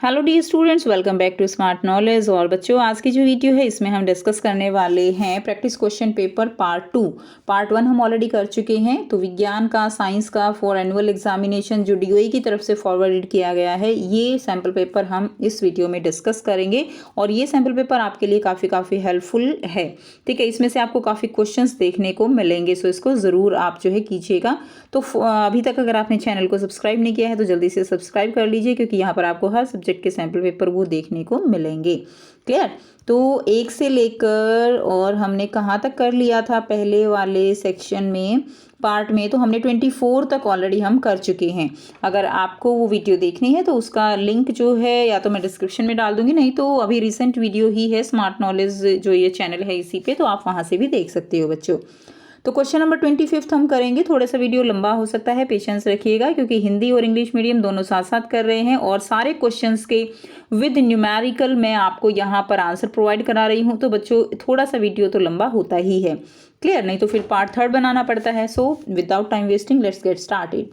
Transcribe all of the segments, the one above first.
Hello the students, welcome back to smart knowledge. और बच्चों, आज की जो वीडियो है इसमें हम डिस्कस करने वाले हैं practice question paper part 2। Part 1 हम ऑलरेडी कर चुके हैं। तो विज्ञान का, साइंस का फॉर एनुअल एग्जामिनेशन जो डीओई की तरफ से फॉरवर्डेड किया गया है, ये सैम्पल पेपर हम इस वीडियो में डिस्कस करेंगे। और ये सैम्पल पेपर आपके लिए काफ़ी हेल्पफुल है। ठीक है, इसमें से आपको काफ़ी क्वेश्चन देखने को मिलेंगे, सो इसको ज़रूर आप जो है कीजिएगा। तो अभी तक अगर आपने चैनल को सब्सक्राइब नहीं किया है तो जल्दी से सब्सक्राइब कर लीजिए, क्योंकि यहाँ पर आपको हर सब्जेक्ट के सैम्पल पेपर वो देखने को मिलेंगे। क्लियर? तो 1 से लेकर, और हमने कहाँ तक कर लिया था पहले वाले सेक्शन में, पार्ट में, तो हमने 24 तक ऑलरेडी हम कर चुके हैं। अगर आपको वो वीडियो देखनी है तो उसका लिंक जो है या तो मैं डिस्क्रिप्शन में डाल दूंगी, नहीं तो अभी रिसेंट वीडियो ही है स्मार्ट नॉलेज जो ये चैनल है इसी पे, तो आप वहाँ से भी देख सकते हो बच्चों। तो क्वेश्चन नंबर 25 हम करेंगे। थोड़ा सा वीडियो लंबा हो सकता है, पेशेंस रखिएगा, क्योंकि हिंदी और इंग्लिश मीडियम दोनों साथ साथ कर रहे हैं। और सारे क्वेश्चंस के विद न्यूमेरिकल मैं आपको यहाँ पर आंसर प्रोवाइड करा रही हूँ। तो बच्चों, थोड़ा सा वीडियो तो लंबा होता ही है। क्लियर? नहीं तो फिर पार्ट 3 बनाना पड़ता है। So without time wasting let's get started.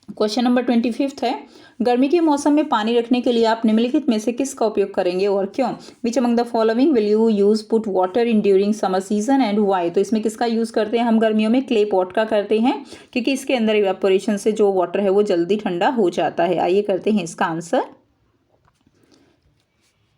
Question number 25 है, गर्मी के मौसम में पानी रखने के लिए आप निम्नलिखित में से किसका उपयोग करेंगे और क्यों? Which among the following will you use put water in during summer season and why? तो इसमें किसका यूज करते हैं हम? गर्मियों में क्ले पॉट का करते हैं, क्योंकि इसके अंदर इवेपोरेशन से जो वाटर है वो जल्दी ठंडा हो जाता है। आइए करते हैं इसका answer.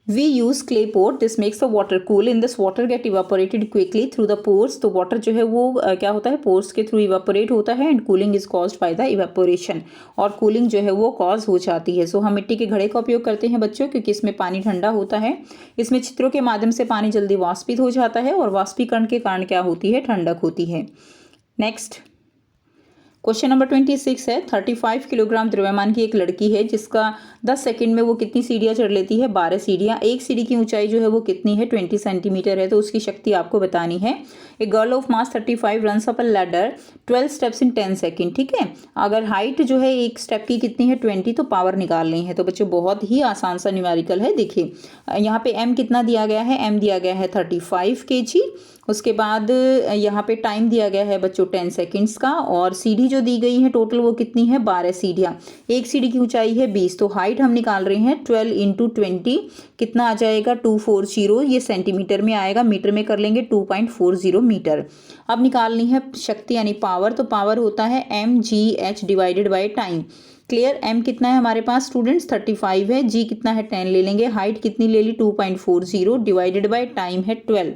We use clay pot. This makes the water cool. In this water get evaporated quickly through the pores. तो water जो है वो क्या होता है, pores के थ्रू evaporate होता है and cooling is caused by the evaporation. और cooling जो है वो cause हो जाती है। हम मिट्टी के घड़े का उपयोग करते हैं बच्चों, क्योंकि इसमें पानी ठंडा होता है। इसमें छिद्रों के माध्यम से पानी जल्दी वाष्पित हो जाता है और वाष्पीकरण के कारण क्या होती है, ठंडक होती है। नेक्स्ट क्वेश्चन नंबर 26 है, 35 किलोग्राम द्रव्यमान की एक लड़की है जिसका 10 सेकंड में वो कितनी सीढ़ियाँ चढ़ लेती है? 12 सीढ़ियाँ। एक सीढ़ी की ऊंचाई जो है वो कितनी है? 20 सेंटीमीटर है। तो उसकी शक्ति आपको बतानी है। A girl of mass 35 runs up a ladder 12 steps in 10 second. ठीक है, अगर हाइट जो है एक स्टेप की कितनी है? 20, तो पावर निकालनी है। तो बच्चों, बहुत ही आसान सा न्यूमेरिकल है। देखिए यहाँ पे m कितना दिया गया है? m दिया गया है 35 kg। उसके बाद यहाँ पे टाइम दिया गया है बच्चों 10 सेकेंड्स का, और सीढ़ी जो दी गई है टोटल वो कितनी है? 12 सीढ़ियाँ। एक सीढ़ी की ऊंचाई है 20, तो हाइट हम निकाल रहे हैं 12 इंटू 20, कितना आ जाएगा? 240। ये सेंटीमीटर में आएगा, मीटर में कर लेंगे 2.40 मीटर। अब निकालनी है शक्ति यानी पावर। तो पावर होता है mgh divided by time. Clear? m कितना है हमारे पास स्टूडेंट्स? 35 है। g कितना है? 10 ले लेंगे। हाइट कितनी ले ली? 2.40 डिवाइडेड बाई टाइम है 12।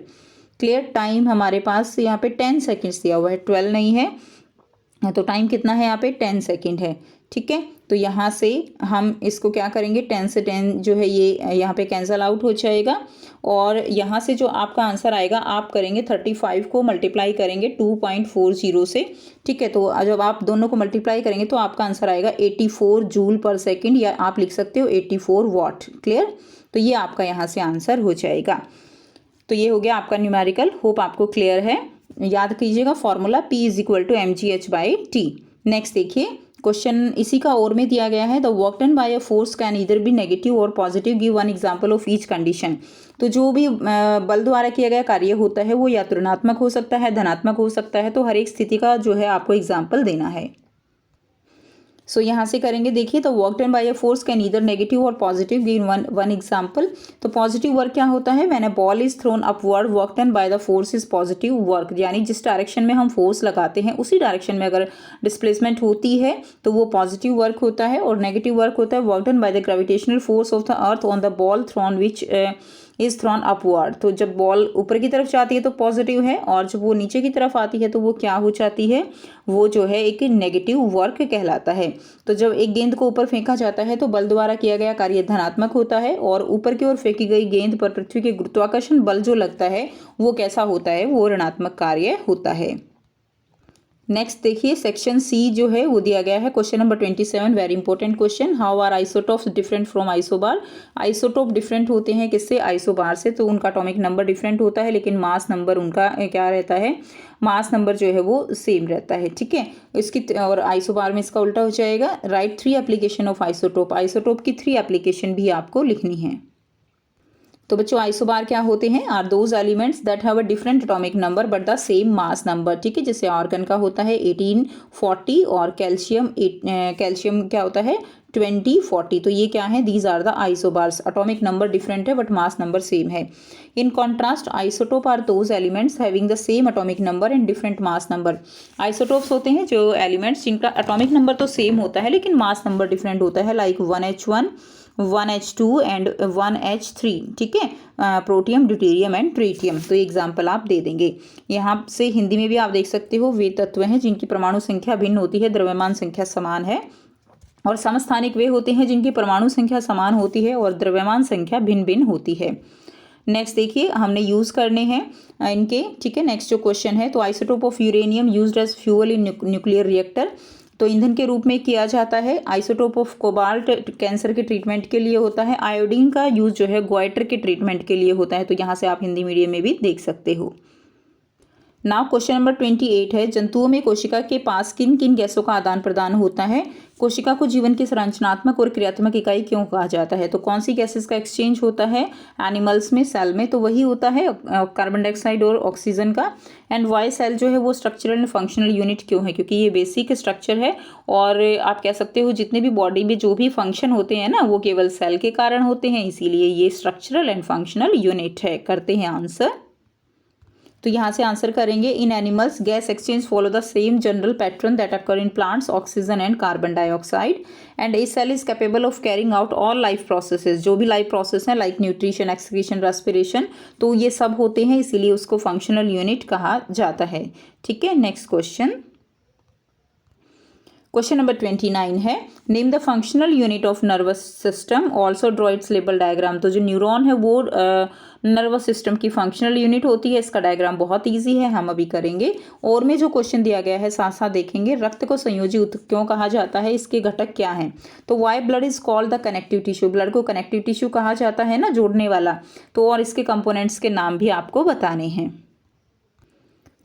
क्लियर? टाइम हमारे पास यहाँ पे 10 सेकेंड्स दिया हुआ है, 12 नहीं है। तो टाइम कितना है यहाँ पे? 10 सेकेंड है। ठीक है, तो यहाँ से हम इसको क्या करेंगे? 10 से 10 जो है ये यहाँ पे कैंसिल आउट हो जाएगा। और यहाँ से जो आपका आंसर आएगा, आप करेंगे 35 को मल्टीप्लाई करेंगे 2.40 से। ठीक है, तो जब आप दोनों को मल्टीप्लाई करेंगे तो आपका आंसर आएगा 84 जूल पर सेकेंड, या आप लिख सकते हो 84 वॉट। क्लियर? तो ये आपका यहाँ से आंसर हो जाएगा। तो ये हो गया आपका न्यूमेरिकल। होप आपको क्लियर है। याद कीजिएगा formula P is equal to mgh/t। Next देखिए, क्वेश्चन इसी का और में दिया गया है। The work done by a force can either be negative और positive, give one example of each condition. तो जो भी बल द्वारा किया गया कार्य होता है वो या तो ऋणात्मक हो सकता है, धनात्मक हो सकता है। तो हर एक स्थिति का जो है आपको एग्जाम्पल देना है। सो यहाँ से करेंगे। देखिए, तो work done by a force can either negative और पॉजिटिव, गिव वन एग्जांपल। तो पॉजिटिव वर्क क्या होता है? When a ball is thrown upward work done by the force is positive work, यानी जिस डायरेक्शन में हम फोर्स लगाते हैं उसी डायरेक्शन में अगर डिस्प्लेसमेंट होती है तो वो पॉजिटिव वर्क होता है। और नेगेटिव वर्क होता है work done by the gravitational force of the earth on the ball thrown which is thrown upward. तो जब बॉल ऊपर की तरफ जाती है तो पॉजिटिव है, और जब वो नीचे की तरफ आती है तो वो क्या हो जाती है? वो जो है एक नेगेटिव वर्क कहलाता है। तो जब एक गेंद को ऊपर फेंका जाता है तो बल द्वारा किया गया कार्य धनात्मक होता है, और ऊपर की ओर फेंकी गई गेंद पर पृथ्वी के गुरुत्वाकर्षण बल जो लगता है वो कैसा होता है? वो ऋणात्मक कार्य होता है। नेक्स्ट देखिए, सेक्शन सी जो है वो दिया गया है। Question number 27, very important question. How are isotopes different from isobar? Isotope different होते हैं किससे? आइसोबार से। तो उनका एटॉमिक नंबर डिफरेंट होता है, लेकिन मास नंबर उनका क्या रहता है? मास नंबर जो है वो सेम रहता है। ठीक है, इसकी और आइसोबार में इसका उल्टा हो जाएगा। Right 3 application of isotope. Isotope की 3 एप्लीकेशन भी आपको लिखनी है। तो बच्चों, आइसोबार क्या होते हैं? Are those elements that have a different atomic number but the same mass number. ठीक है, जैसे आर्गन का होता है 1840 और कैल्शियम क्या होता है 20, 40। तो ये क्या है, these are the isobars. Atomic number different है बट मास नंबर सेम है। In contrast isotope are those elements having the same atomic number and different mass number. Isotopes होते हैं जो एलिमेंट्स जिनका एटॉमिक नंबर तो सेम होता है लेकिन मास नंबर डिफरेंट होता है, like 1H1, 1H2 and 1H3। ठीक है, प्रोटियम, ड्यूटेरियम एंड ट्रिटियम। तो एग्जाम्पल आप दे देंगे। यहाँ से हिंदी में भी आप देख सकते हो, वे तत्व हैं जिनकी परमाणु संख्या भिन्न होती है, द्रव्यमान संख्या समान है। और समस्थानिक वे होते हैं जिनकी परमाणु संख्या समान होती है और द्रव्यमान संख्या भिन्न भिन्न होती है। नेक्स्ट देखिए, हमने यूज़ करने हैं इनके। ठीक है, नेक्स्ट जो क्वेश्चन है, तो isotope of uranium used as fuel in nuclear reactor, तो ईंधन के रूप में किया जाता है। आइसोटोप ऑफ कोबाल्ट कैंसर के ट्रीटमेंट के लिए होता है। आयोडीन का यूज जो है ग्वाइटर के ट्रीटमेंट के लिए होता है। तो यहाँ से आप हिंदी मीडियम में भी देख सकते हो। नाउ क्वेश्चन नंबर 28 है, जंतुओं में कोशिका के पास किन किन गैसों का आदान प्रदान होता है? कोशिका को जीवन की संरचनात्मक और क्रियात्मक इकाई क्यों कहा जाता है? तो कौन सी गैसेस का एक्सचेंज होता है एनिमल्स में? सेल में तो वही होता है कार्बन डाइऑक्साइड और ऑक्सीजन का। एंड वाई सेल जो है वो स्ट्रक्चरल एंड फंक्शनल यूनिट क्यों है? क्योंकि ये बेसिक स्ट्रक्चर है और आप कह सकते हो जितने भी बॉडी में जो भी फंक्शन होते हैं ना वो केवल सेल के कारण होते हैं, इसीलिए ये स्ट्रक्चरल एंड फंक्शनल यूनिट है। करते हैं आंसर। तो यहाँ से आंसर करेंगे, in animals gas exchange follow the same general pattern that occur in plants, oxygen and carbon dioxide. And a cell is capable of carrying out all life processes, जो भी life process हैं like nutrition, excretion, respiration, तो ये सब होते हैं, इसीलिए उसको फंक्शनल यूनिट कहा जाता है। ठीक है, नेक्स्ट क्वेश्चन, क्वेश्चन नंबर 29 है, name the functional unit of nervous system, also draw it's label diagram. तो जो न्यूरॉन है वो नर्वस सिस्टम की फंक्शनल यूनिट होती है। इसका डायग्राम बहुत इजी है, हम अभी करेंगे। और में जो क्वेश्चन दिया गया है साथ साथ देखेंगे। रक्त को संयोजी ऊतक क्यों कहा जाता है? इसके घटक क्या हैं? तो why blood is called the connective tissue, blood को कनेक्टिव टिश्यू कहा जाता है ना, जोड़ने वाला। तो और इसके कंपोनेंट्स के नाम भी आपको बताने हैं।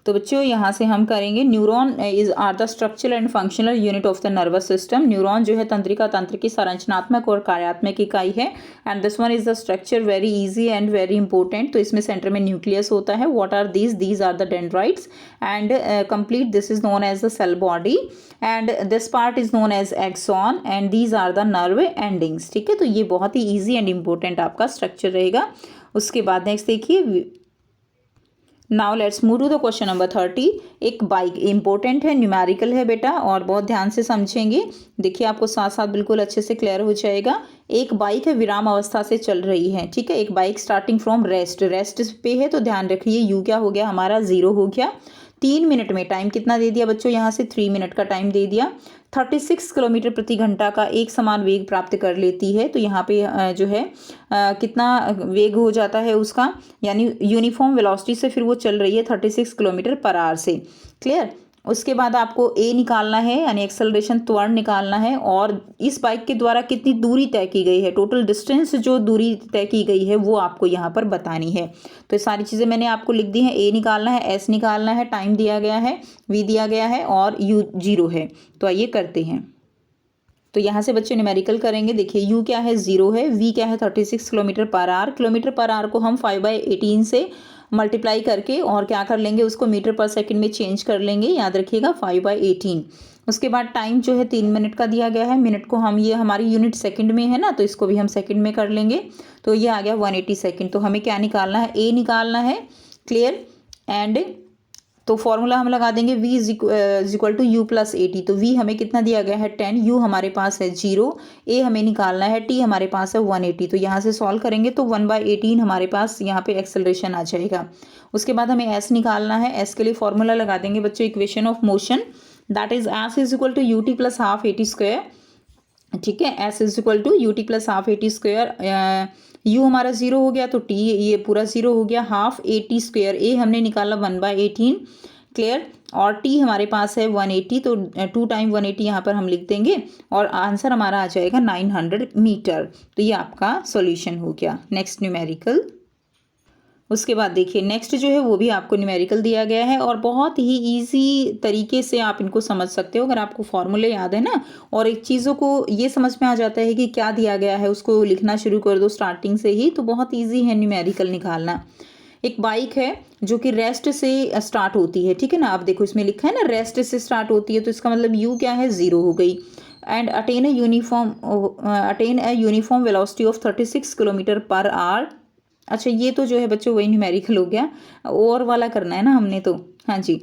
तो बच्चों यहाँ से हम करेंगे, neuron is are the structural and functional unit of the nervous system. Neuron जो है तंत्रिका तंत्र की संरचनात्मक और कार्यात्मक इकाई है। And this one is the structure very easy and very important. तो इसमें सेंटर में न्यूक्लियस होता है। What are these are the dendrites and complete this is known as the cell body and this part is known as axon and these are the nerve endings. ठीक है, तो ये बहुत ही ईजी एंड इंपॉर्टेंट आपका structure रहेगा। उसके बाद नेक्स्ट देखिए, now let's move to the question number 30। एक बाइक इंपॉर्टेंट है, न्यूमेरिकल है बेटा, और बहुत ध्यान से समझेंगे। देखिए आपको साथ साथ बिल्कुल अच्छे से क्लियर हो जाएगा। एक बाइक है, विराम अवस्था से चल रही है। ठीक है, एक बाइक स्टार्टिंग फ्रॉम रेस्ट पे है, तो ध्यान रखिए यू क्या हो गया हमारा, 0 हो गया। 3 मिनट में टाइम कितना दे दिया बच्चों? यहाँ से 3 मिनट का टाइम दे दिया। 36 किलोमीटर प्रति घंटा का एक समान वेग प्राप्त कर लेती है। तो यहाँ पे जो है कितना वेग हो जाता है उसका, यानी यूनिफॉर्म वेलोसिटी से फिर वो चल रही है 36 किलोमीटर पर आवर से। क्लियर? उसके बाद आपको ए निकालना है, यानी एक्सेलरेशन, त्वरण निकालना है। और इस बाइक के द्वारा कितनी दूरी तय की गई है, टोटल डिस्टेंस जो दूरी तय की गई है वो आपको यहाँ पर बतानी है। तो ये सारी चीज़ें मैंने आपको लिख दी हैं। ए निकालना है, एस निकालना है, टाइम दिया गया है, वी दिया गया है और यू 0 है। तो आइए करते हैं। तो यहाँ से बच्चे न्यूमेरिकल करेंगे। देखिए यू क्या है, 0 है, वी क्या है 36 kilometre per hour. Kilometre per hour को हम 5/18 से मल्टीप्लाई करके और क्या कर लेंगे, उसको मीटर पर सेकंड में चेंज कर लेंगे। याद रखिएगा 5/18। उसके बाद टाइम जो है 3 मिनट का दिया गया है। मिनट को हम, ये हमारी यूनिट सेकंड में है ना, तो इसको भी हम सेकंड में कर लेंगे। तो ये आ गया 180 सेकंड। तो हमें क्या निकालना है, ए निकालना है। क्लियर? एंड तो फॉर्मूला हम लगा देंगे, v is equal to u plus 80। तो v हमें कितना दिया गया है 10, u हमारे पास है 0, a हमें निकालना है, t हमारे पास है 180। तो यहाँ से सॉल्व करेंगे तो 1/18 हमारे पास यहाँ पे एक्सेलरेशन आ जाएगा। उसके बाद हमें s निकालना है। s के लिए फॉर्मूला लगा देंगे बच्चों, equation of motion, that is s is equal to u t plus half AT square. ठीक है, s is equal to u t plus half AT square. u हमारा 0 हो गया तो t ये पूरा 0 हो गया, हाफ AT स्क्वायर। a हमने निकाला 1/18। क्लियर? और t हमारे पास है 180, तो 2 टाइम 180 यहाँ पर हम लिख देंगे और आंसर हमारा आ जाएगा 900 मीटर। तो ये आपका सॉल्यूशन हो गया। Next numerical. उसके बाद देखिए नेक्स्ट जो है वो भी आपको न्यूमेरिकल दिया गया है और बहुत ही इजी तरीके से आप इनको समझ सकते हो अगर आपको फॉर्मूले याद है ना, और एक चीज़ों को ये समझ में आ जाता है कि क्या दिया गया है, उसको लिखना शुरू कर दो स्टार्टिंग से ही, तो बहुत ईजी है न्यूमेरिकल निकालना। एक बाइक है जो कि रेस्ट से स्टार्ट होती है। ठीक है ना, आप देखो इसमें लिखा है ना रेस्ट से स्टार्ट होती है, तो इसका मतलब यू क्या है, 0 हो गई। And attain a uniform velocity of 36 kilometre per hour. अच्छा ये तो जो है बच्चों वही न्यूमेरिकल हो गया, और वाला करना है ना हमने तो। हाँ जी,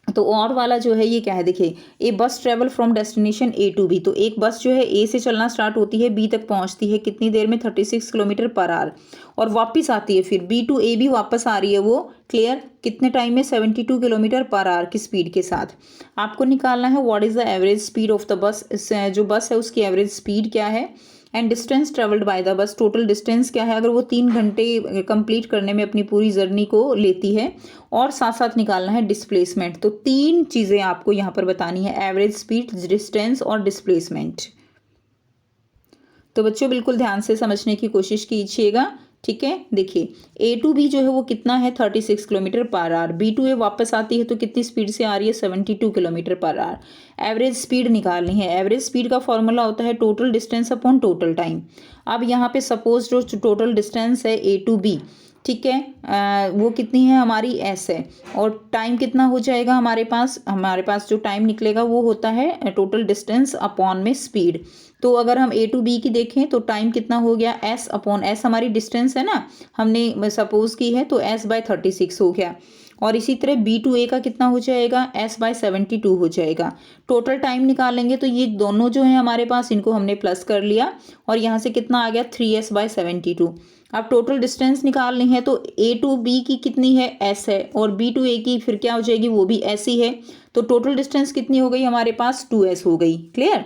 तो और वाला जो है ये क्या है, देखिए a bus travel from destination A to B. तो एक बस जो है ए से चलना स्टार्ट होती है, बी तक पहुंचती है कितनी देर में, 36 किलोमीटर पर आवर, और वापस आती है फिर बी टू ए भी वापस आ रही है वो, क्लियर, कितने टाइम में, 72 किलोमीटर पर आवर की स्पीड के साथ। आपको निकालना है what is the average speed of the बस, जो बस है उसकी एवरेज स्पीड क्या है, and distance travelled by the bus, total distance क्या है अगर वो 3 घंटे कंप्लीट करने में अपनी पूरी जर्नी को लेती है, और साथ साथ निकालना है डिस्प्लेसमेंट। तो 3 चीज़ें आपको यहाँ पर बतानी है, एवरेज स्पीड, डिस्टेंस और डिस्प्लेसमेंट। तो बच्चों बिल्कुल ध्यान से समझने की कोशिश कीजिएगा, ठीक है। देखिए ए टू बी जो है वो कितना है, 36 kilometre per hour, B to ए वापस आती है तो कितनी स्पीड से आ रही है, 72 kilometre per hour. Average speed निकालनी है, एवरेज स्पीड का फॉर्मूला होता है total distance upon total time. अब यहाँ पे सपोज जो टोटल डिस्टेंस है ए टू बी, ठीक है, वो कितनी है हमारी एस है, और टाइम कितना हो जाएगा हमारे पास जो टाइम निकलेगा वो होता है टोटल डिस्टेंस अपॉन में स्पीड। तो अगर हम ए टू बी की देखें तो टाइम कितना हो गया, एस अपॉन एस हमारी डिस्टेंस है ना, हमने सपोज की है, तो एस बाय 36 हो गया। और इसी तरह बी टू ए का कितना हो जाएगा, एस बाय 72 हो जाएगा। टोटल टाइम निकालेंगे तो ये दोनों जो है हमारे पास, इनको हमने प्लस कर लिया, और यहाँ से कितना आ गया, 3s बाय 72। अब टोटल डिस्टेंस निकालनी है तो ए टू बी की कितनी है, एस है, और बी टू ए की फिर क्या हो जाएगी, वो भी एस ही है। तो टोटल डिस्टेंस कितनी हो गई हमारे पास, 2s हो गई, क्लियर।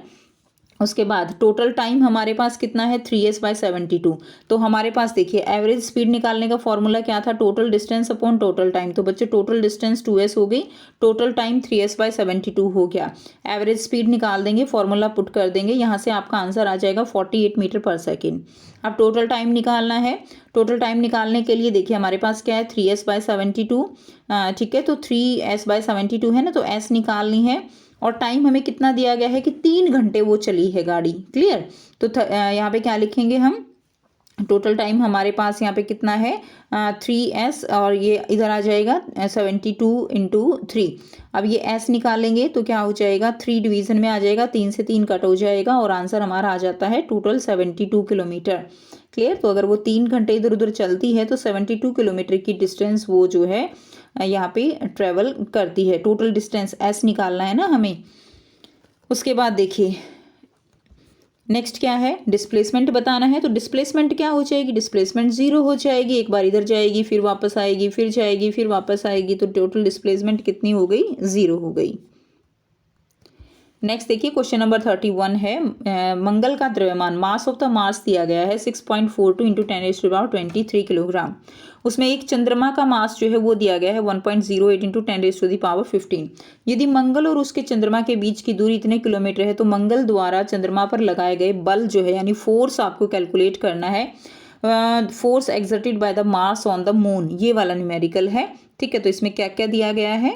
उसके बाद टोटल टाइम हमारे पास कितना है, 3s बाय 72। तो हमारे पास देखिए एवरेज स्पीड निकालने का फॉर्मूला क्या था, total distance upon total time. तो बच्चे टोटल डिस्टेंस 2s हो गई, टोटल टाइम 3s बाय 72 हो गया। एवरेज स्पीड निकाल देंगे, फॉर्मूला पुट कर देंगे, यहाँ से आपका आंसर आ जाएगा 48 मीटर पर सेकेंड। अब टोटल टाइम निकालना है, टोटल टाइम निकालने के लिए देखिए हमारे पास क्या है, 3s बाय 72, ठीक है। तो 3s बाय 72 है ना, तो s निकालनी है, और टाइम हमें कितना दिया गया है कि 3 घंटे वो चली है गाड़ी, क्लियर। तो यहाँ पे क्या लिखेंगे हम, टोटल टाइम हमारे पास यहाँ पे कितना है, 3s, और ये इधर आ जाएगा 72 इंटू 3। अब ये s निकालेंगे तो क्या हो जाएगा, 3 डिवीजन में आ जाएगा, 3 से 3 कट हो जाएगा, और आंसर हमारा आ जाता है टोटल 72 किलोमीटर, क्लियर। तो अगर वो 3 घंटे इधर उधर चलती है तो 72 किलोमीटर की डिस्टेंस वो जो है यहाँ पे ट्रेवल करती है। टोटल डिस्टेंस s निकालना है ना हमें। उसके बाद देखिए नेक्स्ट क्या है, डिस्प्लेसमेंट बताना है। तो डिस्प्लेसमेंट क्या हो जाएगी, डिस्प्लेसमेंट 0 हो जाएगी, एक बार इधर जाएगी फिर वापस आएगी, फिर जाएगी फिर वापस आएगी, तो टोटल डिस्प्लेसमेंट कितनी हो गई, 0 हो गई। नेक्स्ट देखिए क्वेश्चन नंबर 31 है, मंगल का द्रव्यमान, मास ऑफ द मार्स दिया गया है 6.42 इंटू 10⁻23 किलोग्राम। उसमें एक चंद्रमा का मास जो है वो दिया गया है 1.08 इंटू 10⁻15। यदि मंगल और उसके चंद्रमा के बीच की दूरी इतने किलोमीटर है तो मंगल द्वारा चंद्रमा पर लगाए गए बल जो है यानी फोर्स आपको कैलकुलेट करना है, force exerted by the mass on the moon, ये वाला न्यूमेरिकल है, ठीक है। तो इसमें क्या क्या दिया गया है,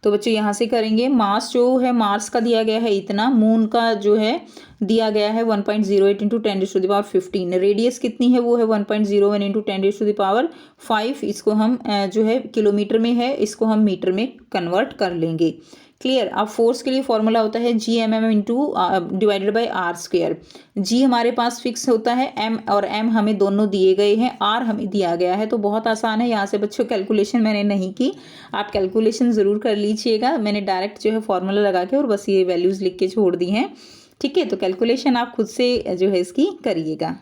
तो बच्चों यहाँ से करेंगे, मास जो है मार्स का दिया गया है इतना, मून का जो है दिया गया है 1.08 इंटू 10⁻15, रेडियस कितनी है वो है 1.01 इंटू 10⁻5। इसको हम जो है किलोमीटर में है, इसको हम मीटर में कन्वर्ट कर लेंगे, क्लियर। अब फोर्स के लिए फॉर्मूला होता है G/mm into divided by r²। G हमारे पास फिक्स होता है, m और m हमें दोनों दिए गए हैं, r हमें दिया गया है। तो बहुत आसान है, यहाँ से बच्चों कैलकुलेशन मैंने नहीं की, आप कैलकुलेशन ज़रूर कर लीजिएगा। मैंने डायरेक्ट जो है फॉर्मूला लगा के और बस ये वैल्यूज़ लिख के छोड़ दी हैं, ठीक है। तो कैलकुलेशन आप खुद से जो है इसकी करिएगा।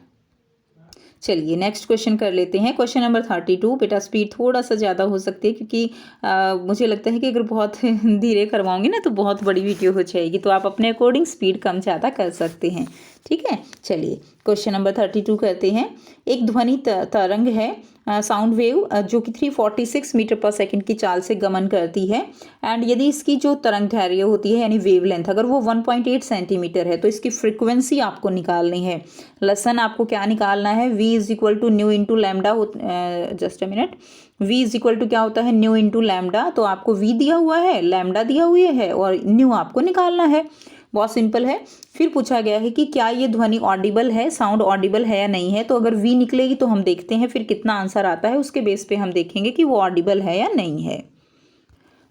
चलिए नेक्स्ट क्वेश्चन कर लेते हैं, क्वेश्चन नंबर 32। बेटा स्पीड थोड़ा सा ज़्यादा हो सकती है क्योंकि मुझे लगता है कि अगर बहुत धीरे करवाऊंगी ना तो बहुत बड़ी वीडियो हो जाएगी, तो आप अपने अकॉर्डिंग स्पीड कम ज़्यादा कर सकते हैं, ठीक है। चलिए क्वेश्चन नंबर 32 करते हैं। एक ध्वनि तरंग है, साउंड वेव, जो कि 346 मीटर पर सेकंड की चाल से गमन करती है, एंड यदि इसकी जो तरंग दैर्घ्य होती है यानी वेवलेंथ अगर वो 1.8 सेंटीमीटर है तो इसकी फ्रिक्वेंसी आपको निकालनी है। लेसन आपको क्या निकालना है, v is equal to nu into lambda, just a minute, v is equal to क्या होता है, न्यू इंटू लैम्डा। तो आपको v दिया हुआ है, लैम्डा दिया हुआ है, और न्यू आपको निकालना है, बहुत सिंपल है। फिर पूछा गया है कि क्या ये ध्वनि ऑडिबल है, साउंड ऑडिबल है या नहीं है। तो अगर v निकलेगी तो हम देखते हैं फिर कितना आंसर आता है, उसके बेस पे हम देखेंगे कि वो ऑडिबल है या नहीं है।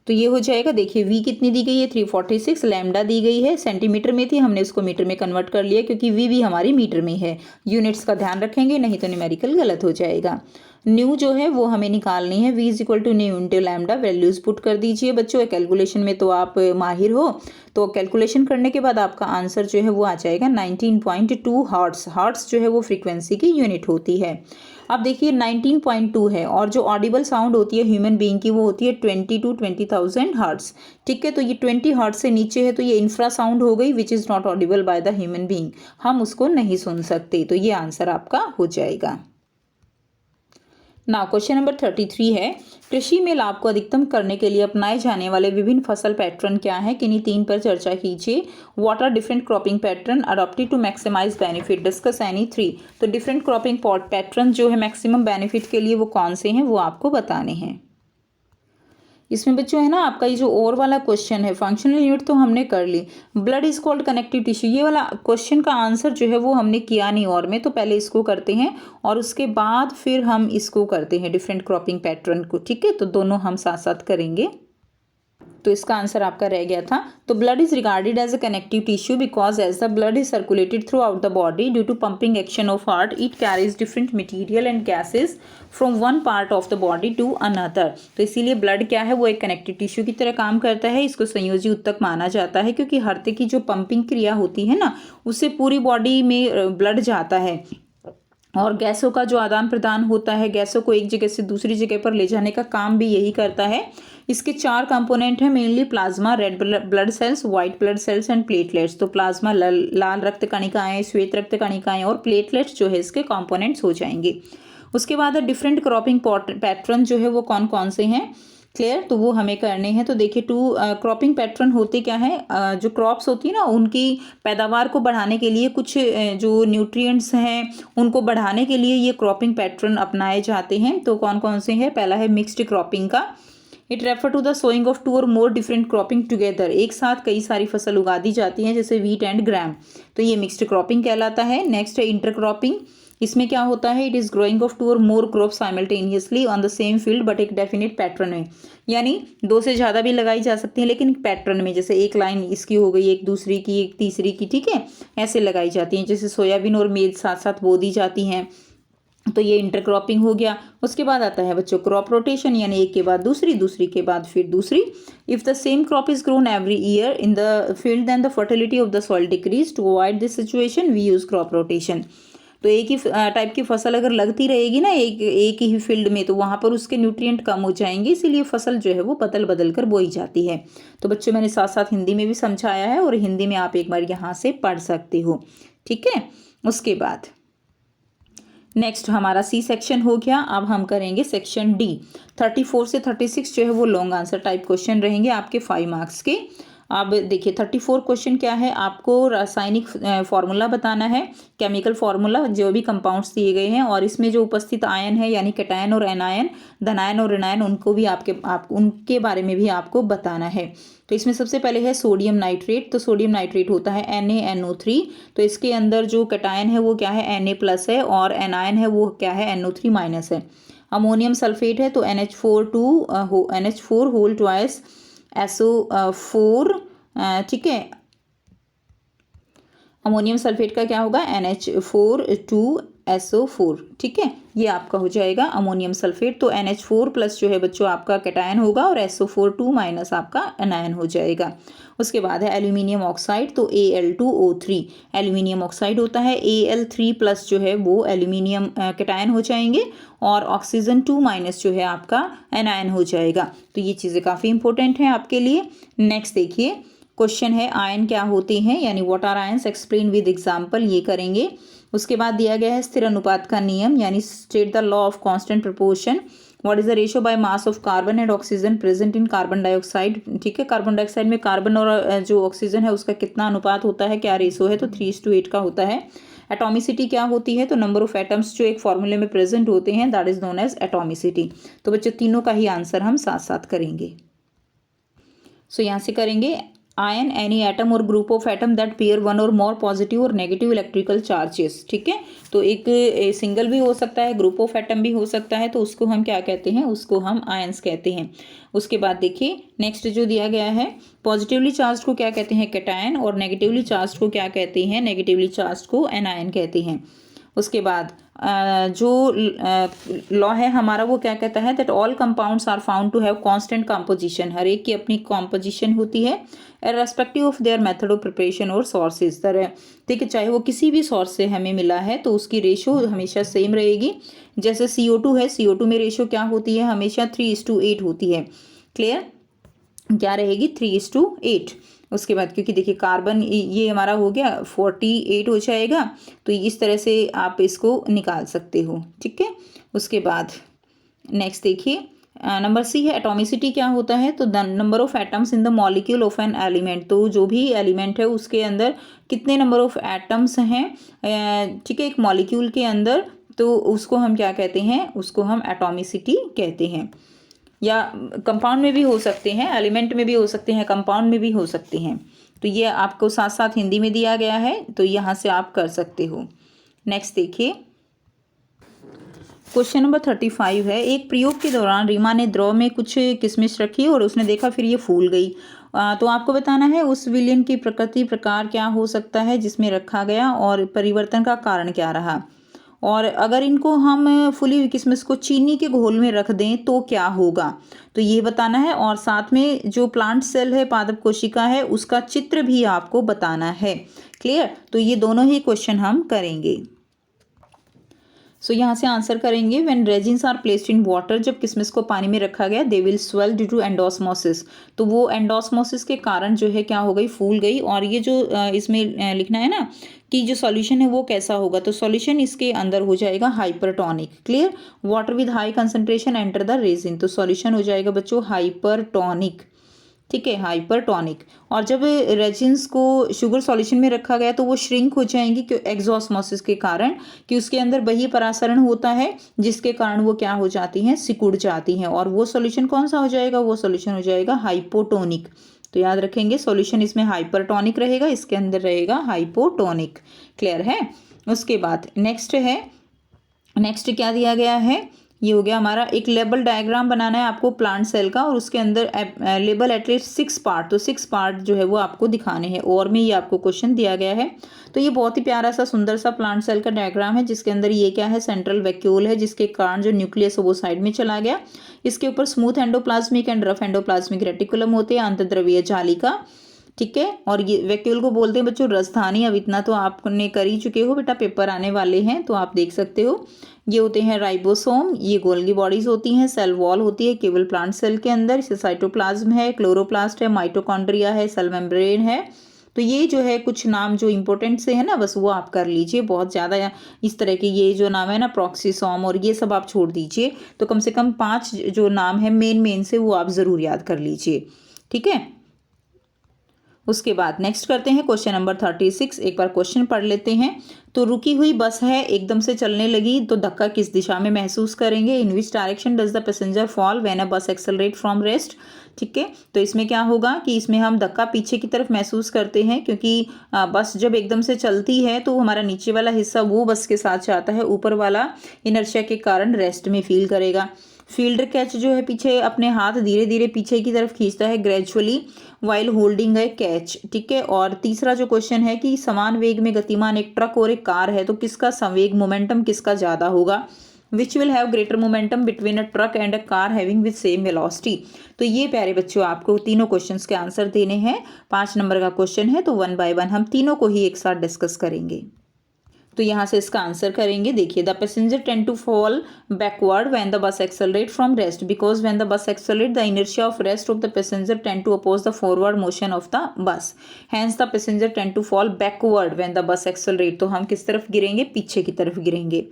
तो ये हो जाएगा, देखिए v कितनी दी गई है 346, लैम्डा दी गई है सेंटीमीटर में थी, हमने इसको मीटर में कन्वर्ट कर लिया क्योंकि v भी हमारी मीटर में है। यूनिट्स का ध्यान रखेंगे नहीं तो न्यूमेरिकल गलत हो जाएगा। न्यू जो है वो हमें निकालनी है, v is equal to nu into lambda, values put कर दीजिए बच्चों। कैलकुलेशन में तो आप माहिर हो, तो कैलकुलेशन करने के बाद आपका आंसर जो है वो आ जाएगा 19.2 हर्ट्स। हर्ट्स जो है वो फ्रीक्वेंसी की यूनिट होती है। अब देखिए 19.2 है और जो ऑडिबल साउंड होती है ह्यूमन बीइंग की वो होती है 20 to 20,000 हर्ट्स। ठीक है, तो ये 20 हर्ट्स से नीचे है तो ये इंफ्रा साउंड हो गई which is not Audible by the human being, हम उसको नहीं सुन सकते। तो ये आंसर आपका हो जाएगा। नाउ क्वेश्चन नंबर 33 है, कृषि में लाभ को अधिकतम करने के लिए अपनाए जाने वाले विभिन्न फसल पैटर्न क्या है, किन्हीं 3 पर चर्चा कीजिए। What are different cropping pattern adopted to maximise benefit, discuss any 3। तो डिफरेंट क्रॉपिंग पैटर्न जो है मैक्सिमम बेनिफिट के लिए वो कौन से हैं वो आपको बताने हैं। इसमें बच्चों है ना आपका ये जो और वाला क्वेश्चन है, फंक्शनल यूनिट तो हमने कर ली, blood is called connective tissue, ये वाला क्वेश्चन का आंसर जो है वो हमने किया नहीं और में, तो पहले इसको करते हैं और उसके बाद फिर हम इसको करते हैं डिफरेंट क्रॉपिंग पैटर्न को। ठीक है, तो दोनों हम साथ साथ करेंगे। तो इसका आंसर आपका रह गया था। तो blood is regarded as a connective tissue because as the blood is circulated throughout the body due to pumping action of heart it carries different material and gases from one part of the body to another. तो इसीलिए blood क्या है वो एक connective tissue की तरह काम करता है। इसको संयोजी उत्तक माना जाता है क्योंकि हार्ट की जो पंपिंग क्रिया होती है ना उससे पूरी बॉडी में ब्लड जाता है और गैसों का जो आदान प्रदान होता है, गैसों को एक जगह से दूसरी जगह पर ले जाने का काम भी यही करता है। इसके 4 कंपोनेंट हैं mainly, plasma, red blood cells, white blood cells and platelets. तो प्लाज्मा लाल रक्त कणिकाएं, श्वेत रक्त कणिकाएं और प्लेटलेट्स जो है इसके कंपोनेंट्स हो जाएंगे। उसके बाद डिफरेंट क्रॉपिंग पैटर्न जो है वो कौन कौन से हैं क्लियर, तो वो हमें करने हैं। तो देखिए 2 क्रॉपिंग पैटर्न होते क्या है, जो क्रॉप्स होती है ना उनकी पैदावार को बढ़ाने के लिए कुछ जो न्यूट्रिएंट्स हैं उनको बढ़ाने के लिए ये क्रॉपिंग पैटर्न अपनाए जाते हैं। तो कौन कौन से हैं, पहला है मिक्स्ड क्रॉपिंग का, it refer to the sowing of 2 और मोर डिफरेंट क्रॉपिंग टुगेदर, एक साथ कई सारी फसल उगा दी जाती हैं जैसे व्हीट एंड ग्राम, तो ये मिक्स्ड क्रॉपिंग कहलाता है। नेक्स्ट है इंटरक्रॉपिंग, इसमें क्या होता है, इट इज ग्रोइंग ऑफ 2 और more crop simultaneously on the same field but एक डेफिनेट पैटर्न में, यानी 2 से ज़्यादा भी लगाई जा सकती है लेकिन एक पैटर्न में, जैसे एक लाइन इसकी हो गई, एक दूसरी की, एक तीसरी की, ठीक है, ऐसे लगाई जाती हैं। जैसे सोयाबीन और मेज साथ साथ बो दी जाती हैं, तो ये इंटरक्रॉपिंग हो गया। उसके बाद आता है बच्चों क्रॉप रोटेशन, यानी एक के बाद दूसरी, दूसरी के बाद फिर दूसरी। If the same crop is grown every year in the field then the fertility of the soil decrease, to avoid this situation we use crop rotation. तो एक ही टाइप की फसल अगर लगती रहेगी ना एक ही फील्ड में तो वहाँ पर उसके न्यूट्रिएंट कम हो जाएंगे, इसीलिए फसल जो है वो बदल बदल कर बोई जाती है। तो बच्चों मैंने साथ साथ हिंदी में भी समझाया है और हिंदी में आप एक बार यहाँ से पढ़ सकते हो। ठीक है, उसके बाद नेक्स्ट हमारा सी सेक्शन हो गया। अब हम करेंगे सेक्शन डी। 34 से 36 जो है वो लॉन्ग आंसर टाइप क्वेश्चन रहेंगे आपके 5 मार्क्स के। अब देखिए 34 क्वेश्चन क्या है, आपको रासायनिक फार्मूला बताना है, केमिकल फार्मूला, जो भी कंपाउंड्स दिए गए हैं और इसमें जो उपस्थित आयन है यानी कैटायन और एनायन, धनायन और ऋणायन, उनको भी उनके बारे में भी आपको बताना है। तो इसमें सबसे पहले है सोडियम नाइट्रेट। तो सोडियम नाइट्रेट होता है NaNO3, तो इसके अंदर जो कैटायन है वो क्या है Na+ है और एनायन है वो क्या है NO3- है। अमोनियम सल्फेट है तो NH4 होल ट्वाइस SO4, ठीक है, अमोनियम सल्फेट का क्या होगा NH4 2SO4, ठीक है, ये आपका हो जाएगा अमोनियम सल्फेट। तो NH4+ जो है बच्चों आपका कैटायन होगा और SO4 2- आपका एनायन हो जाएगा। उसके बाद है एल्यूमिनियम ऑक्साइड, तो Al2O3 एल्यूमिनियम ऑक्साइड होता है, Al3+ जो है वो एल्यूमिनियम कैटायन हो जाएंगे और ऑक्सीजन 2- जो है आपका एनायन हो जाएगा। तो ये चीज़ें काफ़ी इंपॉर्टेंट हैं आपके लिए। नेक्स्ट देखिए क्वेश्चन है आयन क्या होते हैं, यानी what are ions, explain with example, ये करेंगे। उसके बाद दिया गया है स्थिर अनुपात का नियम, यानी state the law of constant proportion, what is the ratio by mass of carbon and oxygen present in carbon dioxide, ठीक है, कार्बन डाइऑक्साइड में कार्बन और जो ऑक्सीजन है उसका कितना अनुपात होता है, क्या रेशो है, तो 3:8 का होता है। एटॉमिसिटी क्या होती है, तो नंबर ऑफ एटम्स जो एक फॉर्मूले में प्रेजेंट होते हैं that is known as atomicity. तो बच्चों तीनों का ही आंसर हम साथ साथ करेंगे। सो यहाँ से करेंगे आयन एनी एटम और group of atom that pair one और मोर पॉजिटिव और नेगेटिव इलेक्ट्रिकल चार्जेस। ठीक है, तो एक सिंगल भी हो सकता है, ग्रुप ऑफ एटम भी हो सकता है, तो उसको हम क्या कहते हैं, उसको हम आयंस कहते हैं। उसके बाद देखिए नेक्स्ट जो दिया गया है, पॉजिटिवली चार्ज को क्या कहते हैं, कैटायन, और नेगेटिवली चार्ज को क्या कहते हैं, नेगेटिवली चार्ज को एनायन कहते हैं। उसके बाद जो लॉ है हमारा वो क्या कहता है, that all compounds are found to have constant composition, हर एक की अपनी कंपोजिशन होती है respective of their method of preparation और सोर्सेज तरह। ठीक है, चाहे वो किसी भी सोर्स से हमें मिला है तो उसकी रेशो हमेशा सेम रहेगी। जैसे CO2 है, CO2 में रेशो क्या होती है, हमेशा 3:8 होती है। क्लियर, क्या रहेगी, 3:8। उसके बाद क्योंकि देखिए कार्बन ये हमारा हो गया 48 हो जाएगा, तो इस तरह से आप इसको निकाल सकते हो। ठीक है, उसके बाद नेक्स्ट देखिए नंबर सी है, एटॉमिसिटी क्या होता है, तो the number of atoms in the molecule of an element, तो जो भी एलिमेंट है उसके अंदर कितने नंबर ऑफ एटम्स हैं, ठीक है, एक मॉलिक्यूल के अंदर, तो उसको हम क्या कहते हैं, उसको हम एटॉमिसिटी कहते हैं। या कंपाउंड में भी हो सकते हैं, एलिमेंट में भी हो सकते हैं, कंपाउंड में भी हो सकते हैं। तो ये आपको साथ साथ हिंदी में दिया गया है, तो यहाँ से आप कर सकते हो। नेक्स्ट देखिए क्वेश्चन नंबर 35 है, एक प्रयोग के दौरान रीमा ने द्रव में कुछ किशमिश रखी और उसने देखा फिर ये फूल गई। तो आपको बताना है उस विलयन की प्रकृति प्रकार क्या हो सकता है जिसमें रखा गया और परिवर्तन का कारण क्या रहा, और अगर इनको हम फूली हुई किशमिश को चीनी के घोल में रख दें तो क्या होगा, तो ये बताना है। और साथ में जो प्लांट सेल है, पादप कोशिका है, उसका चित्र भी आपको बताना है। क्लियर, तो ये दोनों ही क्वेश्चन हम करेंगे। सो यहाँ से आंसर करेंगे, when raisins are placed in water, जब किशमिश को पानी में रखा गया, they will swell due to endosmosis, तो वो एंडोस्मोसिस के कारण जो है क्या हो गई, फूल गई। और ये जो इसमें लिखना है ना कि जो सॉल्यूशन है वो कैसा होगा, तो सॉल्यूशन इसके अंदर हो जाएगा hypertonic. Clear, water with high concentration enter the resin, तो सॉल्यूशन हो जाएगा बच्चों हाइपरटोनिक। ठीक है, हाइपरटोनिक। और जब रेजिन्स को शुगर सॉल्यूशन में रखा गया तो वो श्रिंक हो जाएंगी क्यों, एक्सोस्मोसिस के कारण, कि उसके अंदर वही परासरण होता है जिसके कारण वो क्या हो जाती हैं, सिकुड़ जाती हैं। और वो सॉल्यूशन कौन सा हो जाएगा, वो सॉल्यूशन हो जाएगा हाइपोटोनिक। तो याद रखेंगे सॉल्यूशन इसमें हाइपरटोनिक रहेगा, इसके अंदर रहेगा हाइपोटोनिक। क्लियर है। उसके बाद नेक्स्ट है, नेक्स्ट क्या दिया गया है, ये हो गया हमारा, एक लेबल डायग्राम बनाना है आपको प्लांट सेल का, और उसके अंदर लेबल एटलीस्ट 6 पार्ट, तो 6 पार्ट जो है वो आपको दिखाने हैं। और में ये आपको क्वेश्चन दिया गया है। तो ये बहुत ही प्यारा सा सुंदर सा प्लांट सेल का डायग्राम है, जिसके अंदर ये क्या है, सेंट्रल वैक्यूल है, जिसके कारण जो न्यूक्लियस है वो साइड में चला गया। इसके ऊपर smooth endoplasmic and rough endoplasmic reticulum होते हैं, अंतर्द्रव्यीय जालिका। ठीक है, और ये वैक्यूल को बोलते हैं बच्चों राजधानी। अब इतना तो आपने कर ही चुके हो बेटा, पेपर आने वाले हैं तो आप देख सकते हो। ये होते हैं राइबोसोम, ये गोल्गी बॉडीज होती हैं, सेल वॉल होती है केवल प्लांट सेल के अंदर, इसे साइटोप्लाज्म है, क्लोरोप्लास्ट है, माइटोकॉन्ड्रिया है, सेल मेम्ब्रेन है। तो ये जो है कुछ नाम जो इंपॉर्टेंट से है ना, बस वो आप कर लीजिए। बहुत ज़्यादा इस तरह के ये जो नाम है ना, प्रॉक्सीसोम और ये सब आप छोड़ दीजिए। तो कम से कम 5 जो नाम है मेन से वो आप ज़रूर याद कर लीजिए। ठीक है, उसके बाद नेक्स्ट करते हैं क्वेश्चन नंबर 36। एक बार क्वेश्चन पढ़ लेते हैं। तो रुकी हुई बस है, एकदम से चलने लगी, तो धक्का किस दिशा में महसूस करेंगे, in which direction does the passenger fall when a bus accelerate from rest. ठीक है, तो इसमें क्या होगा कि इसमें हम धक्का पीछे की तरफ महसूस करते हैं, क्योंकि बस जब एकदम से चलती है तो हमारा नीचे वाला हिस्सा वो बस के साथ जाता है, ऊपर वाला इनर्शिया के कारण रेस्ट में फील करेगा। फील्ड कैच जो है पीछे अपने हाथ धीरे धीरे पीछे की तरफ खींचता है ग्रेजुअली वाइल होल्डिंग ए कैच। ठीक है, और तीसरा जो क्वेश्चन है कि समान वेग में गतिमान एक ट्रक और एक कार है, तो किसका संवेग मोमेंटम किसका ज़्यादा होगा, which will have greater momentum between a truck and a car having with same velocity. तो ये प्यारे बच्चों आपको तीनों क्वेश्चंस के आंसर देने हैं। 5 नंबर का क्वेश्चन है, तो 1 बाय 1 हम तीनों को ही एक साथ डिस्कस करेंगे। तो यहाँ से इसका आंसर करेंगे। देखिए, the passenger tend to fall backward when the bus accelerate from rest, because when the bus accelerate the inertia of rest of the passenger tend to oppose the forward motion of the bus, hence the passenger tend to fall backward when the bus accelerate. तो हम किस तरफ गिरेंगे, पीछे की तरफ गिरेंगे।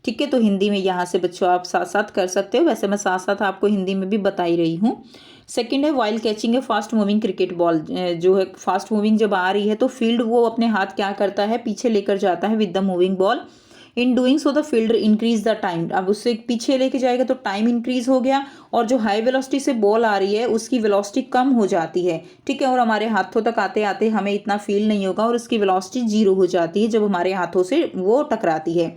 ठीक है, तो हिंदी में यहाँ से बच्चों आप साथ साथ कर सकते हो, वैसे मैं साथ साथ आपको हिंदी में भी बता ही रही हूँ। सेकंड है, वाइल कैचिंग ए फास्ट मूविंग क्रिकेट बॉल, जो है फास्ट मूविंग जब आ रही है तो फील्ड वो अपने हाथ क्या करता है, पीछे लेकर जाता है with the moving ball in doing so the fielder increase the time, अब उससे पीछे लेके जाएगा तो टाइम इंक्रीज हो गया, और जो हाई वेलोसिटी से बॉल आ रही है उसकी वेलोसिटी कम हो जाती है, ठीक है, और हमारे हाथों तक आते आते हमें इतना फील नहीं होगा और उसकी वेलोसिटी 0 हो जाती है जब हमारे हाथों से वो टकराती है।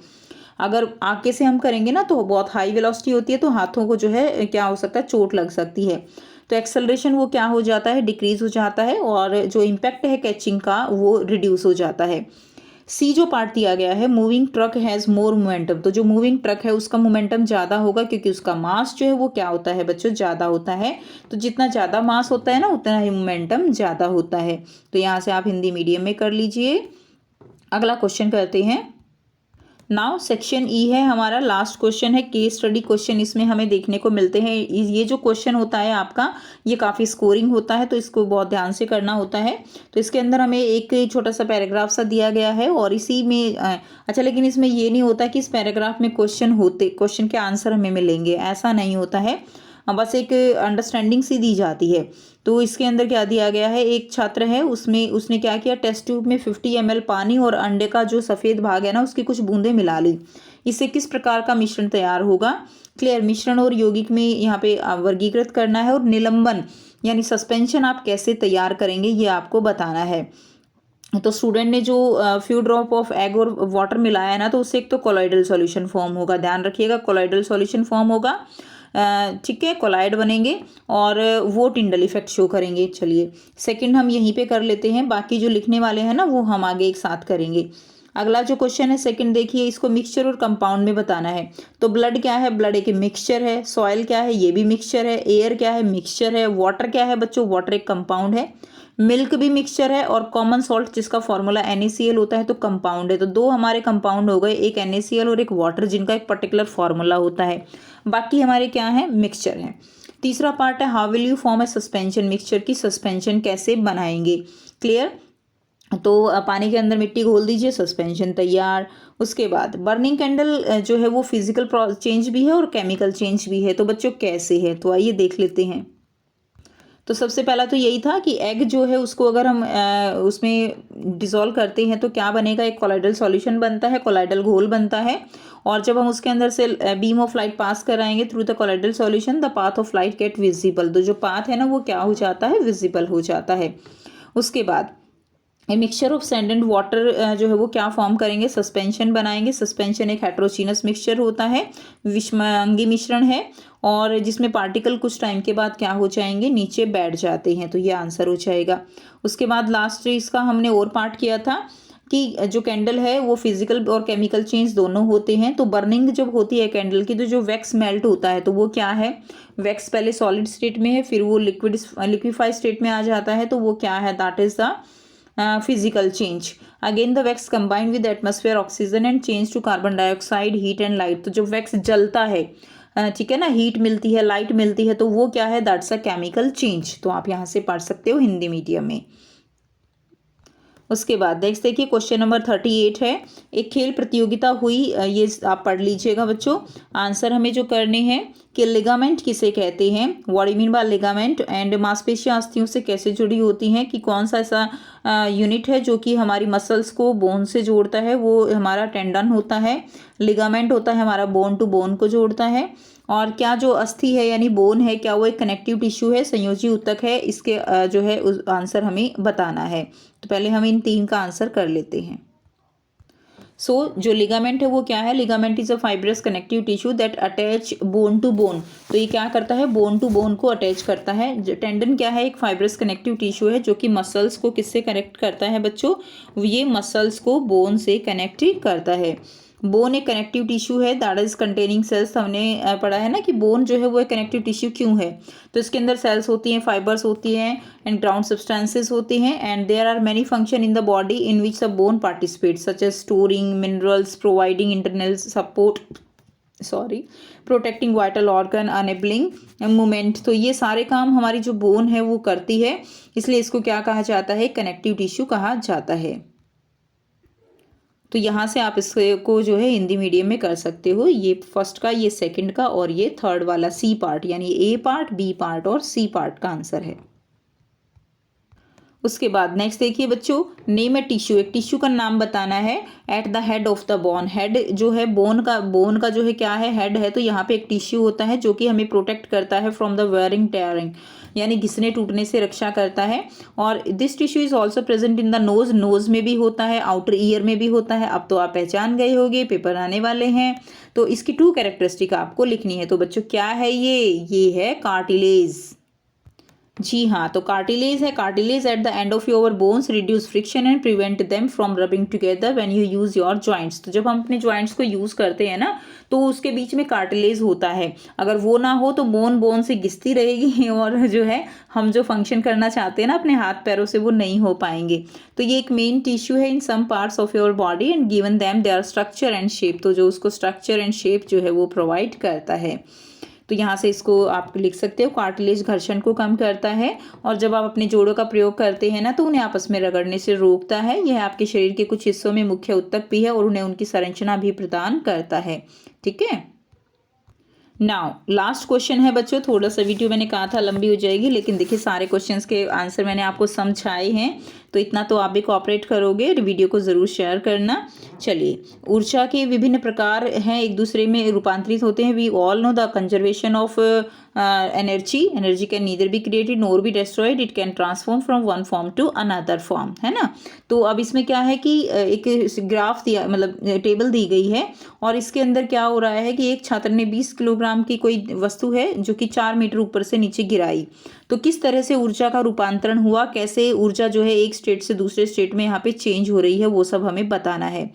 अगर आगे से हम करेंगे ना तो बहुत हाई वेलोसिटी होती है, तो हाथों को जो है क्या हो सकता है, चोट लग सकती है। तो एक्सेलरेशन वो क्या हो जाता है, डिक्रीज हो जाता है, और जो इम्पैक्ट है कैचिंग का वो रिड्यूस हो जाता है। सी जो पार्ट दिया गया है, moving truck has more momentum, तो जो मूविंग ट्रक है उसका मोमेंटम ज़्यादा होगा क्योंकि उसका मास जो है वो क्या होता है बच्चों, ज़्यादा होता है। तो जितना ज़्यादा मास होता है ना उतना ही मोमेंटम ज़्यादा होता है। तो यहाँ से आप हिंदी मीडियम में कर लीजिए। अगला क्वेश्चन करते हैं। नाउ सेक्शन ई है हमारा, लास्ट क्वेश्चन है, केस स्टडी क्वेश्चन इसमें हमें देखने को मिलते हैं। ये जो क्वेश्चन होता है आपका ये काफ़ी स्कोरिंग होता है, तो इसको बहुत ध्यान से करना होता है। तो इसके अंदर हमें एक छोटा सा पैराग्राफ सा दिया गया है और इसी में अच्छा, लेकिन इसमें ये नहीं होता कि इस पैराग्राफ में क्वेश्चन के आंसर हमें मिलेंगे, ऐसा नहीं होता है। बस एक अंडरस्टैंडिंग सी दी जाती है। तो इसके अंदर क्या दिया गया है, एक छात्र है उसमें उसने क्या किया, टेस्ट ट्यूब में 50 ml पानी और अंडे का जो सफ़ेद भाग है ना उसकी कुछ बूंदें मिला ली। इससे किस प्रकार का मिश्रण तैयार होगा। क्लियर, मिश्रण और यौगिक में यहाँ पे वर्गीकृत करना है, और निलंबन यानी सस्पेंशन आप कैसे तैयार करेंगे ये आपको बताना है। तो स्टूडेंट ने जो फ्यू ड्रॉप ऑफ एग और वाटर मिलाया है ना, तो उससे एक तो कोलॉइडल सॉल्यूशन फॉर्म होगा, ध्यान रखिएगा कोलॉइडल सॉल्यूशन फॉर्म होगा, ठीक है, कोलाइड बनेंगे और वो टिंडल इफेक्ट शो करेंगे। चलिए सेकंड हम यहीं पे कर लेते हैं, बाकी जो लिखने वाले हैं ना वो हम आगे एक साथ करेंगे। अगला जो क्वेश्चन है सेकंड देखिए, इसको मिक्सचर और कंपाउंड में बताना है। तो ब्लड क्या है, ब्लड एक मिक्सचर है। सॉइल क्या है, ये भी मिक्सचर है। एयर क्या है, मिक्सचर है। वाटर क्या है बच्चों, वाटर एक कंपाउंड है। मिल्क भी मिक्सचर है, और कॉमन सॉल्ट जिसका फॉर्मूला NaCl होता है तो कंपाउंड है। तो दो हमारे कंपाउंड हो गए, एक NaCl और एक वाटर, जिनका एक पर्टिकुलर फॉर्मूला होता है। बाकी हमारे क्या है, मिक्सचर है। तीसरा पार्ट है how will you form A suspension, mixture की सस्पेंशन कैसे बनाएंगे। क्लियर, तो पानी के अंदर मिट्टी घोल दीजिए, सस्पेंशन तैयार। उसके बाद बर्निंग कैंडल जो है वो फिजिकल चेंज भी है और केमिकल चेंज भी है, तो बच्चों कैसे है, तो आइए देख लेते हैं। तो सबसे पहला तो यही था कि एग जो है उसको अगर हम उसमें डिसॉल्व करते हैं तो क्या बनेगा, एक कोलाइडल सॉल्यूशन बनता है, कोलाइडल घोल बनता है। और जब हम उसके अंदर से बीम ऑफ लाइट पास कराएंगे through the colloidal solution, the path of light get visible, तो जो पाथ है ना वो क्या हो जाता है, विजिबल हो जाता है। उसके बाद a mixture of sand and water जो है वो क्या फॉर्म करेंगे, सस्पेंशन बनाएंगे। सस्पेंशन एक हेट्रोजीनस मिक्सचर होता है, विषमांगी मिश्रण है, और जिसमें पार्टिकल कुछ टाइम के बाद क्या हो जाएंगे, नीचे बैठ जाते हैं, तो ये आंसर हो जाएगा। उसके बाद लास्ट इसका हमने और पार्ट किया था कि जो कैंडल है वो फिजिकल और केमिकल चेंज दोनों होते हैं। तो बर्निंग जब होती है कैंडल की तो जो वैक्स मेल्ट होता है तो वो क्या है, वैक्स पहले सॉलिड स्टेट में है, फिर वो लिक्विफाइड स्टेट में आ जाता है, तो वो क्या है, that is the physical change. Again the wax combined with the atmosphere oxygen and change to carbon dioxide, heat and light. तो जो वैक्स जलता है, ठीक है ना, हीट मिलती है, लाइट मिलती है, तो वो क्या है, दैट्स अ केमिकल चेंज। तो आप यहाँ से पढ़ सकते हो हिंदी मीडियम में। उसके बाद देखते हैं कि क्वेश्चन नंबर 38 है, एक खेल प्रतियोगिता हुई, ये आप पढ़ लीजिएगा बच्चों। आंसर हमें जो करने हैं कि लिगामेंट किसे कहते हैं, what you mean by ligament, and मांसपेशियां अस्थियों से कैसे जुड़ी होती हैं, कि कौन सा ऐसा यूनिट है जो कि हमारी मसल्स को बोन से जोड़ता है, वो हमारा टेंडन होता है। लिगामेंट होता है हमारा बोन टू बोन को जोड़ता है। और क्या जो अस्थि है यानी बोन है, क्या वो एक कनेक्टिव टिश्यू है, संयोजी ऊतक है, इसके जो है उस आंसर हमें बताना है। तो पहले हम इन तीन का आंसर कर लेते हैं। जो लिगामेंट है वो क्या है, ligament is a fibrous connective tissue that attach bone to bone, तो ये क्या करता है, बोन टू बोन को अटैच करता है। टेंडन क्या है, एक फाइब्रस कनेक्टिव टिश्यू है जो कि मसल्स को किससे कनेक्ट करता है बच्चों, ये मसल्स को बोन से कनेक्ट करता है। बोन एक कनेक्टिव टिश्यू है, दैट इज कंटेनिंग सेल्स, हमने पढ़ा है ना कि बोन जो है वो एक कनेक्टिव टिश्यू क्यों है, तो इसके अंदर सेल्स होती हैं, फाइबर्स होती हैं, एंड ग्राउंड सब्सटेंसेस होते हैं, and there are many function in the body in which the bone participate, such as storing minerals, providing internal support, protecting vital organ, enabling movement. तो ये सारे काम हमारी जो बोन है वो करती है, इसलिए इसको क्या कहा जाता है, कनेक्टिव टिश्यू कहा जाता है। तो यहाँ से आप इसको जो है हिंदी मीडियम में कर सकते हो, ये फर्स्ट का, ये सेकंड का, और ये थर्ड वाला सी पार्ट, यानी ए पार्ट, बी पार्ट और सी पार्ट का आंसर है। उसके बाद नेक्स्ट देखिए बच्चों, नेम ए टिश्यू, एक टिश्यू का नाम बताना है। At the head of the bone, head जो है बोन का जो है क्या है, हेड है, तो यहाँ पे एक टिश्यू होता है जो कि हमें प्रोटेक्ट करता है फ्रॉम द वेयरिंग टेयरिंग, यानी घिसने टूटने से रक्षा करता है। और this tissue is also present in the nose, nose में भी होता है, आउटर ईयर में भी होता है। अब तो आप पहचान गए होंगे, पेपर आने वाले हैं तो इसकी 2 कैरेक्टरिस्टिक आपको लिखनी है। तो बच्चों क्या है ये है कार्टिलेज। जी हाँ, तो कार्टिलेज है। Cartilage at the end of your bones reduce friction and prevent them from rubbing together when you use your joints. तो जब हम अपने जॉइंट्स को यूज करते हैं ना, तो उसके बीच में कार्टिलेज होता है। अगर वो ना हो तो बोन से घिसती रहेगी और जो है हम जो फंक्शन करना चाहते हैं ना अपने हाथ पैरों से, वो नहीं हो पाएंगे। तो ये एक मेन टिश्यू है in some parts of your body and given them their structure and shape. तो जो उसको स्ट्रक्चर एंड शेप जो है वो प्रोवाइड करता है। तो यहाँ से इसको आप लिख सकते हो, कार्टिलेज घर्षण को कम करता है और जब आप अपने जोड़ों का प्रयोग करते हैं ना तो उन्हें आपस में रगड़ने से रोकता है। यह आपके शरीर के कुछ हिस्सों में मुख्य उत्तक भी है और उन्हें उनकी संरचना भी प्रदान करता है। ठीक है, नाउ लास्ट क्वेश्चन है बच्चों। थोड़ा सा वीडियो मैंने कहा था लंबी हो जाएगी, लेकिन देखिए सारे क्वेश्चंस के आंसर मैंने आपको समझाए हैं, तो इतना तो आप भी कोऑपरेट करोगे। वीडियो को ज़रूर शेयर करना। चलिए, ऊर्जा के विभिन्न प्रकार हैं, एक दूसरे में रूपांतरित होते हैं। We all know the conservation of energy can neither be created nor be destroyed, it can transform from one form to another form, है ना। तो अब इसमें क्या है कि एक ग्राफ दिया, मतलब टेबल दी गई है और इसके अंदर क्या हो रहा है कि एक छात्र ने 20 किलोग्राम की कोई वस्तु है जो कि 4 मीटर ऊपर से नीचे गिराई, तो किस तरह से ऊर्जा का रूपांतरण हुआ, कैसे ऊर्जा जो है एक स्टेट से दूसरे स्टेट में यहाँ पे चेंज हो रही है, वो सब हमें बताना है।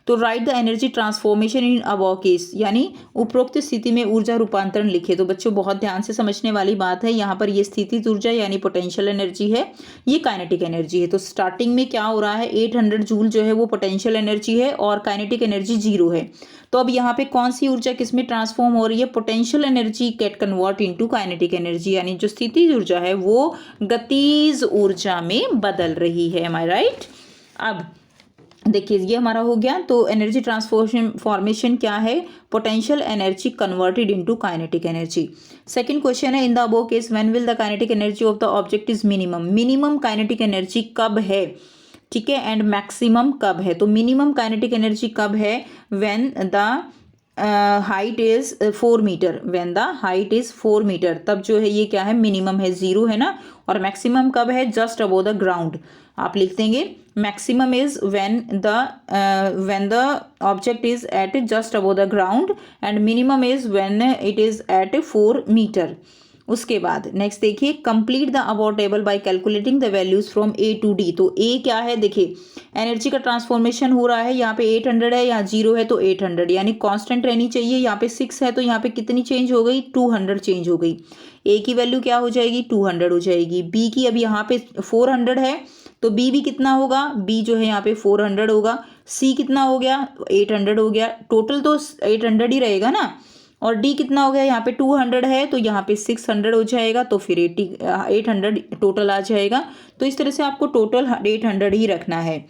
तो right the energy transformation in above case, यानी उपरोक्त स्थिति में ऊर्जा रूपांतरण लिखे। तो बच्चों बहुत ध्यान से समझने वाली बात है, यहाँ पर ये स्थितिज ऊर्जा यानी पोटेंशियल एनर्जी है, ये काइनेटिक एनर्जी है। तो स्टार्टिंग में क्या हो रहा है, 800 जूल जो है वो पोटेंशियल एनर्जी है और काइनेटिक एनर्जी 0 है। तो अब यहाँ पे कौन सी ऊर्जा किस में ट्रांसफॉर्म हो रही है, potential energy get convert into kinetic energy, यानी जो स्थितिज ऊर्जा है वो गतिज ऊर्जा में बदल रही है। एम आई राइट। अब देखिए ये हमारा हो गया। तो एनर्जी ट्रांसफॉर्मेशन क्या है, potential energy converted into kinetic energy. Second question है, in the above case when will the kinetic energy of the object is minimum, minimum kinetic energy कब है, ठीक है, एंड मैक्सिमम कब है। तो मिनिमम काइनेटिक एनर्जी कब है, when the height is 4 meter, when the height is 4 meter, तब जो है ये क्या है, मिनिमम है, 0 है ना। और मैक्सिमम कब है, जस्ट अबव द ग्राउंड। आप लिख देंगे maximum is when the object is at just above the ground and minimum is when it is at 4 meter. उसके बाद नेक्स्ट देखिए, complete the above table by calculating the values from A to D. तो A क्या है, देखिए energy का transformation हो रहा है, यहाँ पे 800 है, यहाँ 0 है, तो 800 यानी कांस्टेंट रहनी चाहिए। यहाँ पे 6 है तो यहाँ पे कितनी चेंज हो गई, 200 चेंज हो गई। ए की वैल्यू क्या हो जाएगी, 200 हो जाएगी। बी की अब यहाँ पे 400 है तो बी भी कितना होगा, बी जो है यहाँ पे 400 होगा। सी कितना हो गया, 800 हो गया, टोटल तो 800 ही रहेगा ना। और डी कितना हो गया, यहाँ पे 200 है तो यहाँ पे 600 हो जाएगा, तो फिर 800 टोटल आ जाएगा। तो इस तरह से आपको टोटल 800 ही रखना है।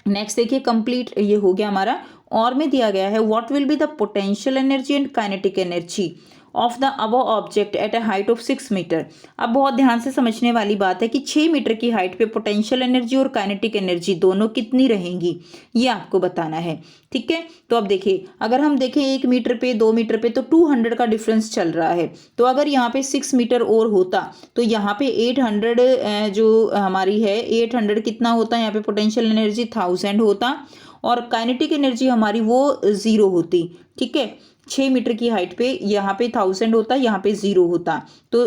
नेक्स्ट देखिए, कंप्लीट ये हो गया हमारा। और में दिया गया है, what will be the potential energy and kinetic energy of the above object at a height of 6 meter. अब बहुत ध्यान से समझने वाली बात है कि 6 मीटर की हाइट पे पोटेंशियल एनर्जी और काइनेटिक एनर्जी दोनों कितनी रहेंगी, ये आपको बताना है। ठीक है, तो अब देखिए, अगर हम देखें 1 मीटर पे 2 मीटर पे तो 200 का डिफरेंस चल रहा है। तो अगर यहाँ पे 6 मीटर और होता तो यहाँ पे 800 जो हमारी है 800 कितना होता है, यहाँ पे पोटेंशियल एनर्जी 1000 होता और काइनेटिक एनर्जी हमारी वो 0 होती। ठीक है, 6 मीटर की हाइट पे यहाँ पे 1000 होता, यहाँ पे 0 होता। तो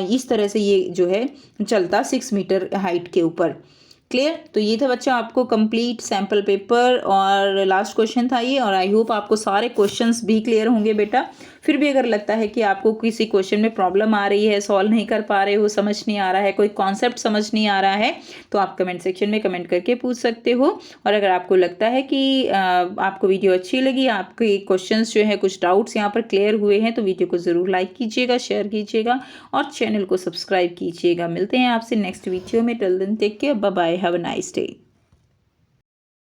इस तरह से ये जो है चलता 6 मीटर हाइट के ऊपर। क्लियर। तो ये था बच्चा आपको कंप्लीट सैम्पल पेपर और लास्ट क्वेश्चन था ये। और आई होप आपको सारे क्वेश्चंस भी क्लियर होंगे बेटा। फिर भी अगर लगता है कि आपको किसी क्वेश्चन में प्रॉब्लम आ रही है, सॉल्व नहीं कर पा रहे हो, समझ नहीं आ रहा है, कोई कॉन्सेप्ट समझ नहीं आ रहा है, तो आप कमेंट सेक्शन में कमेंट करके पूछ सकते हो। और अगर आपको लगता है कि आपको वीडियो अच्छी लगी, आपके क्वेश्चंस जो है कुछ डाउट्स यहाँ पर क्लियर हुए हैं, तो वीडियो को ज़रूर लाइक कीजिएगा, शेयर कीजिएगा और चैनल को सब्सक्राइब कीजिएगा। मिलते हैं आपसे नेक्स्ट वीडियो में। Till then take care, bye bye, have a nice day.